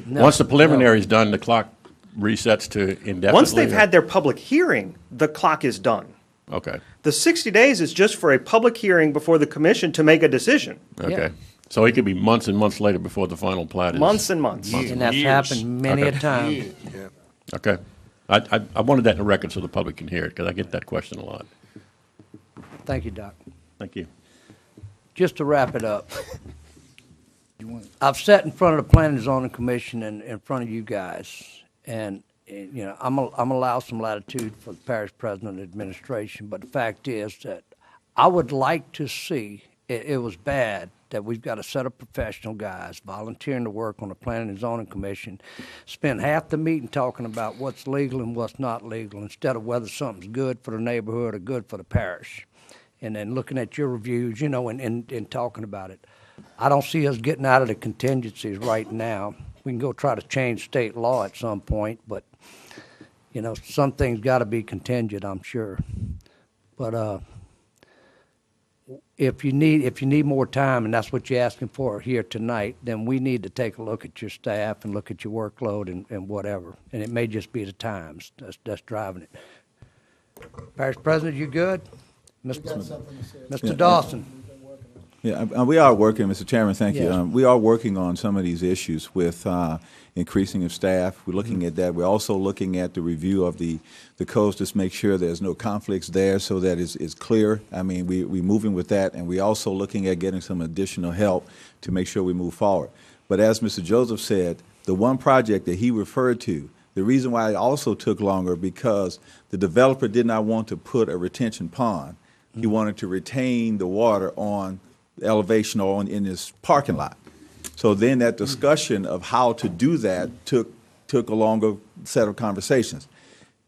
once the preliminary is done, the clock resets to indefinitely? Once they've had their public hearing, the clock is done. Okay, The 60 days is just for a public hearing before the commission to make a decision. okay. So it could be months and months later before the final plat is? Months and months. And that's Years. happened many a Okay. time. Okay. I wanted that in the record so the public can hear it, because I get that question a lot. Thank you, Doc. Thank you. Just to wrap it up, I've sat in front of the Planning and Zoning Commission and in front of you guys, and you know, I'm allow some latitude for the parish president and administration, but the fact is that I would like to see, it was bad that we've got a set of professional guys volunteering to work on the Planning and Zoning Commission, spend half the meeting talking about what's legal and what's not legal, instead of whether something's good for the neighborhood or good for the parish. And then looking at your reviews, you know, and talking about it. I don't see us getting out of the contingencies right now. We can go try to change state law at some point, but, you know, some things got to be contingent, I'm sure. But if you need more time, and that's what you're asking for here tonight, then we need to take a look at your staff and look at your workload and whatever. And it may just be the times that's driving it. Parish President, you good? Mr. Dawson. Yeah, we are working, Mr. Chairman, thank you. Yes. We are working on some of these issues with increasing of staff. We're looking at that. We're also looking at the review of the codes to make sure there's no conflicts there so that it's clear. I mean, we're moving with that, and we're also looking at getting some additional help to make sure we move forward. But as Mr. Joseph said, the one project that he referred to, the reason why it also took longer because the developer did not want to put a retention pond. He wanted to retain the water on the elevation or in his parking lot. So then that discussion of how to do that took a longer set of conversations.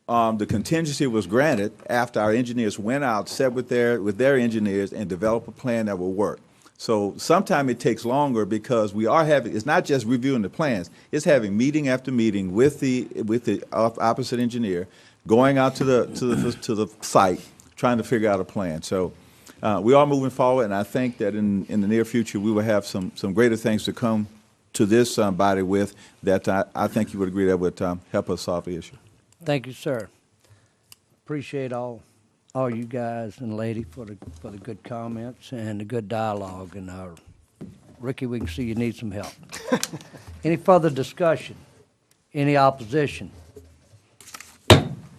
The contingency was granted after our engineers went out, sat with their engineers, and developed a plan that will work. So sometimes it takes longer because we are having, it's not just reviewing the plans, it's having meeting after meeting with the opposite engineer, going out to the site, trying to figure out a plan. So we are moving forward, and I think that in the near future we will have some greater things to come to this body with that I think you would agree that would help us solve the issue. Thank you, sir. Appreciate all you guys and lady for the good comments and the good dialogue. And Ricky, we can see you need some help. Any further discussion? Any opposition?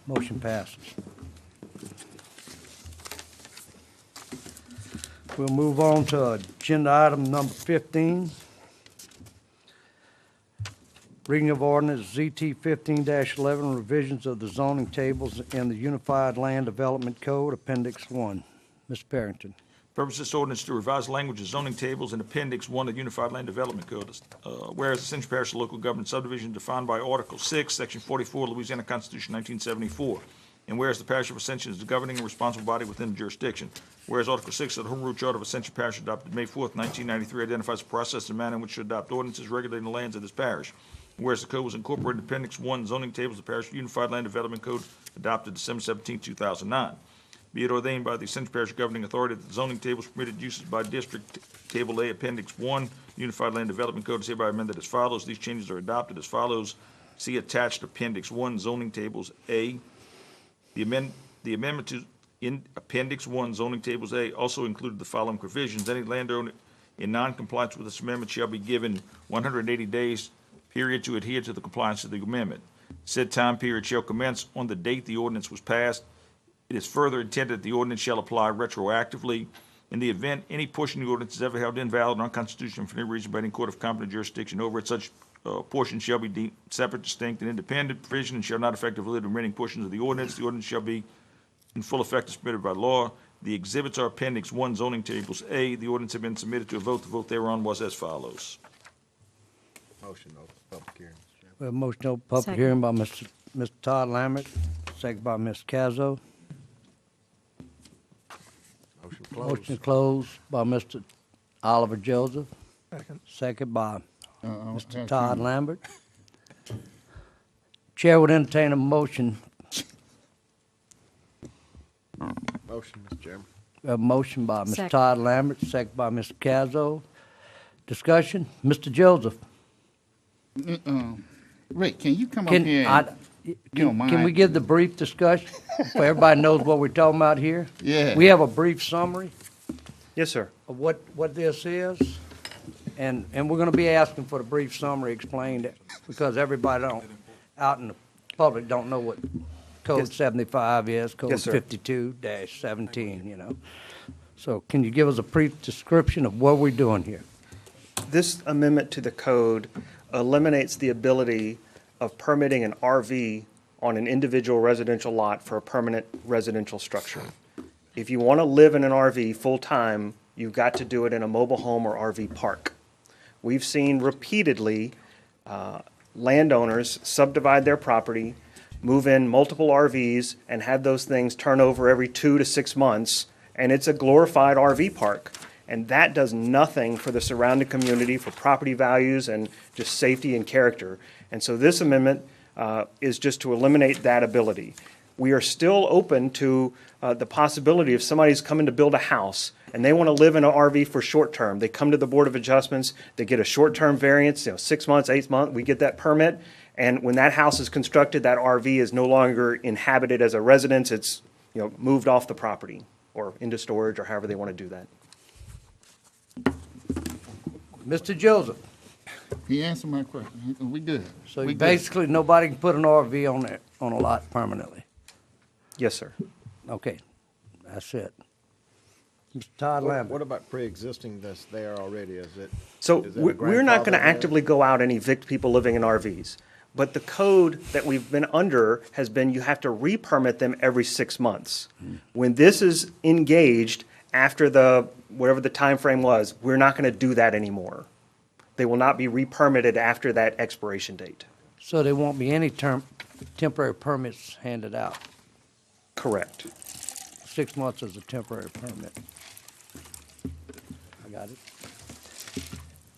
Motion passes. We'll move on to agenda item number 15. Reading of ordinance ZT 15-11, revisions of the zoning tables in the Unified Land Development Code, Appendix 1. Mr. Parrington. Purpose of this ordinance is to revise language of zoning tables in Appendix 1 of the Unified Land Development Code. Whereas Ascension Parish local government subdivision defined by Article 6, Section 44, Louisiana Constitution 1974. And whereas the Parish of Ascension is the governing and responsible body within the jurisdiction. Whereas Article 6 of the Home Rule Charter of Ascension Parish adopted May 4th, 1993 identifies the process and manner in which to adopt ordinances regulating the lands of this parish. Whereas the code was incorporated in Appendix 1 zoning tables of the Parish Unified Land Development Code adopted December 17, 2009. Be it ordained by the Ascension Parish governing authority that the zoning tables permitted uses by district, Table A, Appendix 1, Unified Land Development Code is hereby amended as follows. These changes are adopted as follows. See attached Appendix 1, zoning tables A. The amendment to in Appendix 1, zoning tables A, also included the following provisions. Any landowner in noncompliance with this amendment shall be given 180 days period to adhere to the compliance of the amendment. Said time period shall commence on the date the ordinance was passed. It is further intended that the ordinance shall apply retroactively. In the event any portion of the ordinance is ever held invalid or unconstitutional for any reason by any court of competent jurisdiction over it, such portion shall be deemed separate, distinct, and independent provision and shall not affect the validity of remaining portions of the ordinance. The ordinance shall be in full effect as permitted by law. The exhibits are Appendix 1, zoning tables A. The ordinance have been submitted to a vote. The vote thereon was as follows. Motion to open public hearing. We have a motion to open public Second. hearing by Mr. Todd Lambert, second by Ms. Cazzo. Motion Motion closed. closed by Mr. Oliver Joseph. Second by Mr. Todd Lambert. Chair would entertain a motion. Motion, Mr. Chairman. We have a motion by Mr. Second. Todd Lambert, second by Mr. Cazzo. Discussion, Mr. Joseph. Rick, can you come up Can, here? I, and- you don't can we mind? give the brief discussion so everybody knows what we're talking about here? Yeah. We have a brief summary Yes, sir. of what this is, and we're gonna be asking for the brief summary explained, because everybody out in the public don't know what Code Yes. 75 is, Code Yes, sir. 52-17, you know. So can you give us a brief description of what we're doing here? This amendment to the code eliminates the ability of permitting an RV on an individual residential lot for a permanent residential structure. If you want to live in an RV full-time, you've got to do it in a mobile home or RV park. We've seen repeatedly landowners subdivide their property, move in multiple RVs, and have those things turn over every 2 to 6 months, and it's a glorified RV park. And that does nothing for the surrounding community, for property values, and just safety and character. And so this amendment is just to eliminate that ability. We are still open to the possibility if somebody's coming to build a house and they want to live in an RV for short term, they come to the Board of Adjustments, they get a short-term variance, 6 months, 8 months, we get that permit. And when that house is constructed, that RV is no longer inhabited as a residence, it's, moved off the property or into storage or however they want to do that. Mr. Joseph, He answered my question. We good. so We good. basically, nobody can put an RV on a lot permanently? Yes, sir. Okay, that's it. Mr. Todd What Lambert. about pre-existing that's there already? Is it? So is that a we're not going to grandfather there? actively go out and evict people living in RVs. But the code that we've been under has been you have to re-permit them every 6 months. When this is engaged after whatever the time frame was, we're not going to do that anymore. They will not be re-permitted after that expiration date. So there won't be any temporary permits handed out? Correct. 6 months is a temporary permit. I got it.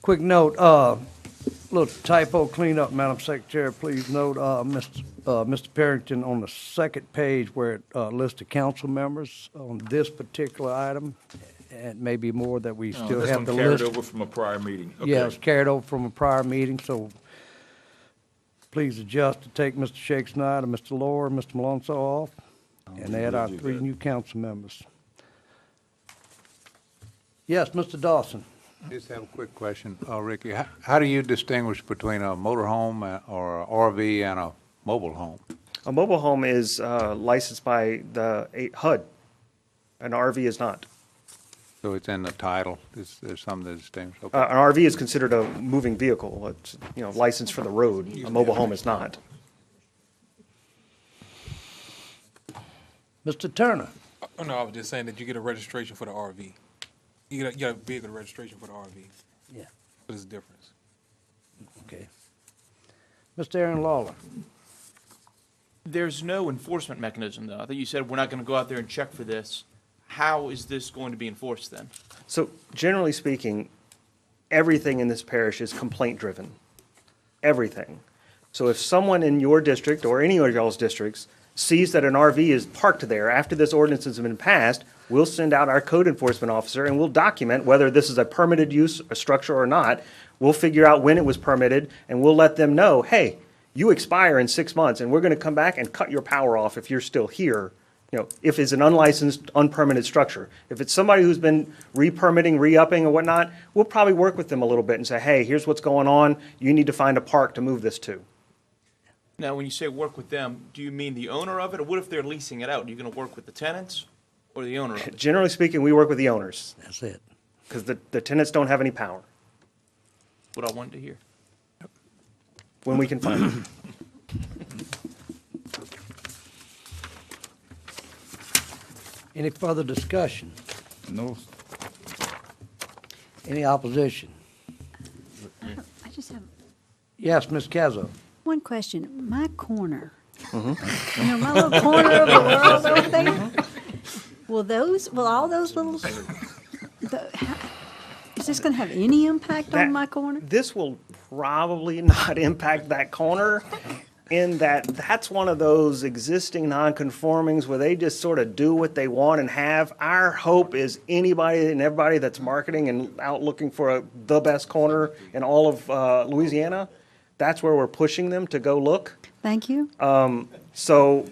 Quick note, little typo cleanup, Madam Secretary, please note, Mr. Parrington, on the second page where it lists the council members on this particular item, and maybe more that we still This have one the carried list. over from a prior meeting. Yeah, Okay. it's carried over from a prior meeting, so please adjust to take Mr. Shakes Snyder, Mr. Lohr, and Mr. Malonzo off, and add our do 3 that. new council members. Yes, Mr. Dawson. Just have a quick question, Ricky. How do you distinguish between a motorhome or a RV and a mobile home? A mobile home is licensed by the HUD. An RV is not. So it's in the title, there's something that distinguishes. An RV is considered a moving vehicle. It's, licensed for the road. A mobile home is not. Mr. Turner? Oh, no, I was just saying that you get a registration for the RV. You get a vehicle registration for the RV. Yeah. There's a difference. Okay. Mr. Aaron Lawler? There's no enforcement mechanism, though. I think you said we're not going to go out there and check for this. How is this going to be enforced then? So generally speaking, everything in this parish is complaint-driven. Everything. So if someone in your district or any of y'all's districts sees that an RV is parked there after this ordinance has been passed, we'll send out our code enforcement officer and we'll document whether this is a permitted use, a structure or not. We'll figure out when it was permitted and we'll let them know, hey, you expire in 6 months and we're going to come back and cut your power off if you're still here. If it's an unlicensed, unpermitted structure. If it's somebody who's been re-permitting, re-upping or whatnot, we'll probably work with them a little bit and say, hey, here's what's going on. You need to find a park to move this to. Now, when you say work with them, do you mean the owner of it, or what if they're leasing it out? Are you going to work with the tenants or the owner of it? Generally speaking, we work with the owners. That's it. Because the tenants don't have any power. What I wanted to hear. When we can find them. Any further discussion? No. Any opposition? I just have Yes, Ms. Cazzo? one question. My corner, my little corner of the world over there, will all those little, is this going to have any impact on my corner? This will probably not impact that corner in that that's one of those existing nonconformings where they just sort of do what they want and have. Our hope is anybody and everybody that's marketing and out looking for the best corner in all of Louisiana, that's where we're pushing them to go look. Thank you. So,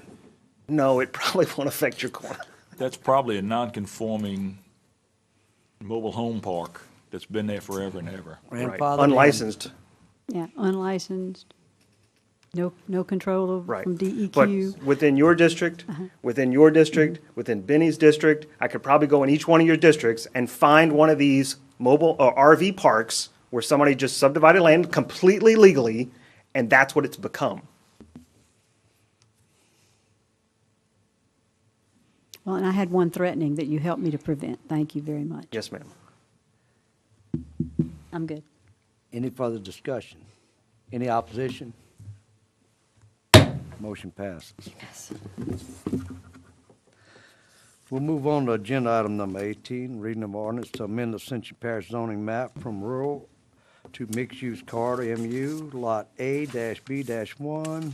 no, it probably won't affect your corner. That's probably a non-conforming mobile home park that's been there forever and ever. Right. Grandfathered in. Unlicensed. Yeah, unlicensed, no control of, Right. from DEQ. But within your district, within Benny's district, I could probably go in each one of your districts and find one of these mobile or RV parks where somebody just subdivided land completely legally, and that's what it's become. Well, and I had one threatening that you helped me to prevent. Thank you very much. Yes, ma'am. I'm good. Any further discussion? Any opposition? Motion passes. Yes. We'll move on to agenda item number 18, reading of ordinance to amend the Ascension Parish zoning map from rural to mixed-use corridor, MU, Lot A-B-1,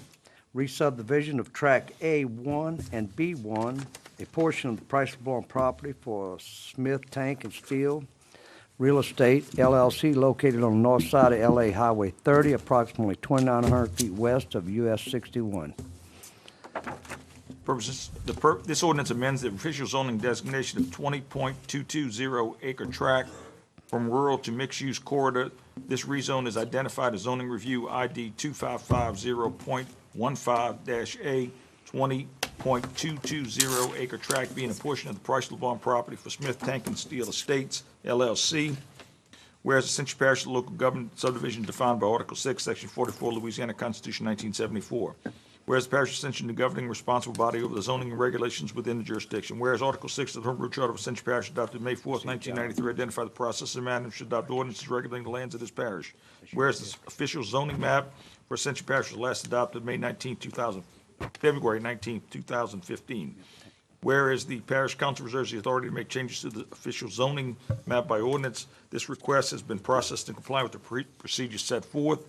re-subdivision of Track A1 and B1, a portion of the Price-Born property for Smith Tank and Steel Real Estate LLC located on the north side of LA Highway 30, approximately 2,900 feet west of US 61. Purposes, this ordinance amends the official zoning designation of 20.220 acre tract from rural to mixed-use corridor. This rezone is identified as zoning review ID 2550.15-A, 20.220 acre tract being a portion of the Price-Lavon property for Smith Tank and Steel Estates, LLC. Whereas Ascension Parish is a local government subdivision defined by Article 6, Section 44, Louisiana Constitution 1974. Whereas the parish of Ascension, the governing responsible body over the zoning and regulations within the jurisdiction. Whereas Article 6 of the Home Rule Charter of Ascension Parish adopted May 4th, 1993, identify the process and manner should adopt ordinances regulating the lands of this parish. Whereas the official zoning map for Ascension Parish was last adopted February 19, 2015. Whereas the parish council reserves the authority to make changes to the official zoning map by ordinance, this request has been processed in compliance with the procedures set forth.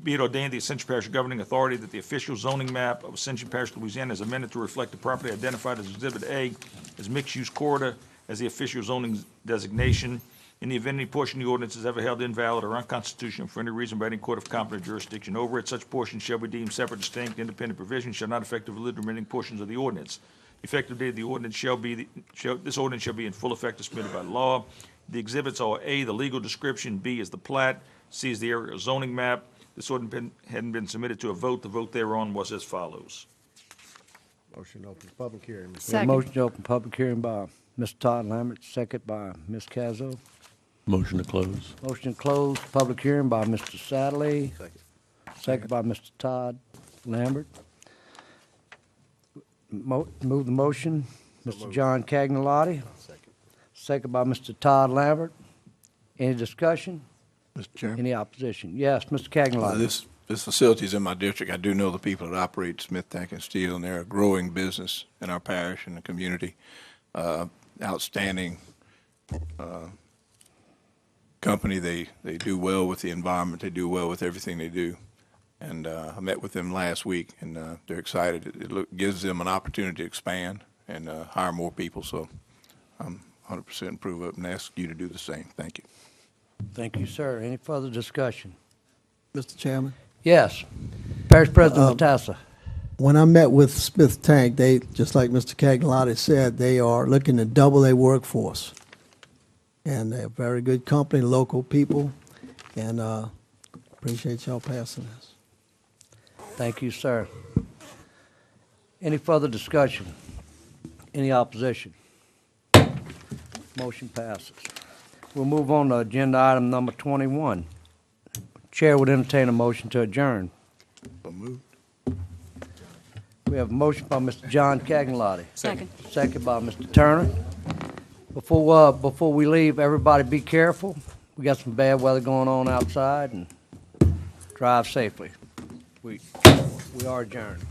Be it ordained the Ascension Parish governing authority that the official zoning map of Ascension Parish, Louisiana is amended to reflect the property identified as Exhibit A as mixed-use corridor as the official zoning designation. In the event any portion of the ordinance is ever held invalid or unconstitutional for any reason by any court of competent jurisdiction over it, such portion shall be deemed separate, distinct, independent provisions, shall not affect the validity of remaining portions of the ordinance. Effective date of the ordinance this ordinance shall be in full effect as submitted by law. The exhibits are A, the legal description, B is the plat, C is the area zoning map. This ordinance hadn't been submitted to a vote. The vote thereon was as follows. Motion to open public hearing. Mr. Second. Motion to open public hearing by Mr. Todd Lambert, second by Ms. Cazzo. Motion to close. Motion to close public hearing by Mr. Sadley. Second by Mr. Todd Lambert. Move the motion, Mr. John Cagnalotti. Second by Mr. Todd Lambert. Any discussion? Mr. Chairman? Any opposition? Yes, Mr. Cagnalotti. This facility is in my district. I do know the people that operate Smith Tank and Steel, and they're a growing business in our parish and the community. Outstanding company. They do well with the environment. They do well with everything they do. And I met with them last week, and they're excited. It gives them an opportunity to expand and hire more people. So I'm 100% approve of it and ask you to do the same. Thank you. Thank you, sir. Any further discussion? Mr. Chairman? Yes. Parish President Matassa. When I met with Smith Tank, they, just like Mr. Cagnalotti said, they are looking to double their workforce. And they're a very good company, local people, and appreciate y'all passing this. Thank you, sir. Any further discussion? Any opposition? Motion passes. We'll move on to agenda item number 21. Chair would entertain a motion to adjourn. So moved. We have a motion by Mr. John Cagnalotti. Second. Second by Mr. Turner. Before we leave, everybody be careful. We got some bad weather going on outside, and drive safely. We are adjourned.